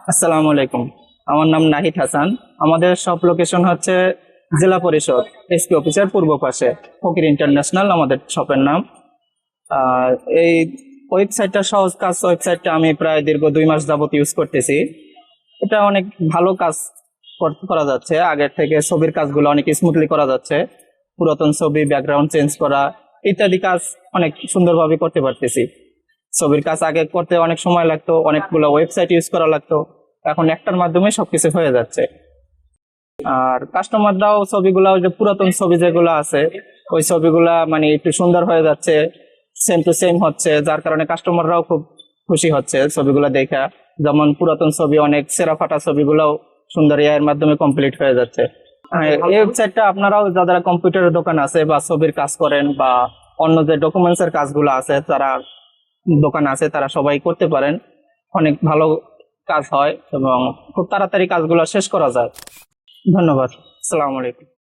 আসসালামু আলাইকুম। আমার নাম নাহিদ হাসান। আমাদের সব লোকেশন হচ্ছে জেলা পরিষদ এসপি অফিসের পূর্ব পাশে, ফকির ইন্টারন্যাশনাল আমাদের শপের নাম। আর এই ওয়েবসাইটটা সহজ কাজ। ওয়েবসাইটটা আমি প্রায় দীর্ঘ 2 মাস যাবত ইউজ করতেছি। এটা অনেক ভালো কাজ করা যাচ্ছে। আগের থেকে ছবির কাজগুলো অনেক স্মুথলি করা যাচ্ছে। পুরাতন ছবি ব্যাকগ্রাউন্ড চেঞ্জ করা ইত্যাদি কাজ অনেক সুন্দরভাবে করতে পারতেছি। ছবির কাজ আগে করতে অনেক সময় লাগতো, অনেকগুলো ওয়েবসাইট ইউজ করা লাগতো। এখন একটার মাধ্যমে সবকিছু হয়ে যাচ্ছে। আর কাস্টমাররাও ছবিগুলা, ওই যে পুরাতন ছবি যেগুলো আছে, ওই ছবিগুলা মানে একটু সুন্দর হয়ে যাচ্ছে, সেম টু সেম হচ্ছে, যার কারণে কাস্টমাররাও খুব খুশি হচ্ছে ছবিগুলো দেখা। যেমন পুরাতন ছবি, অনেক সেরা ফাটা ছবিগুলোও সুন্দর এআই এর মাধ্যমে কমপ্লিট হয়ে যাচ্ছে। এই ওয়েবসাইটটা আপনারাও যারা কম্পিউটারের দোকান আছে বা ছবির কাজ করেন বা অন্য যে ডকুমেন্টস এর কাজগুলো আছে, তারা দোকান আছে, তারা সবাই করতে পারেন। অনেক ভালো কাজ হয় এবং খুব তাড়াতাড়ি কাজগুলো শেষ করা যায়। ধন্যবাদ। আসসালামু আলাইকুম।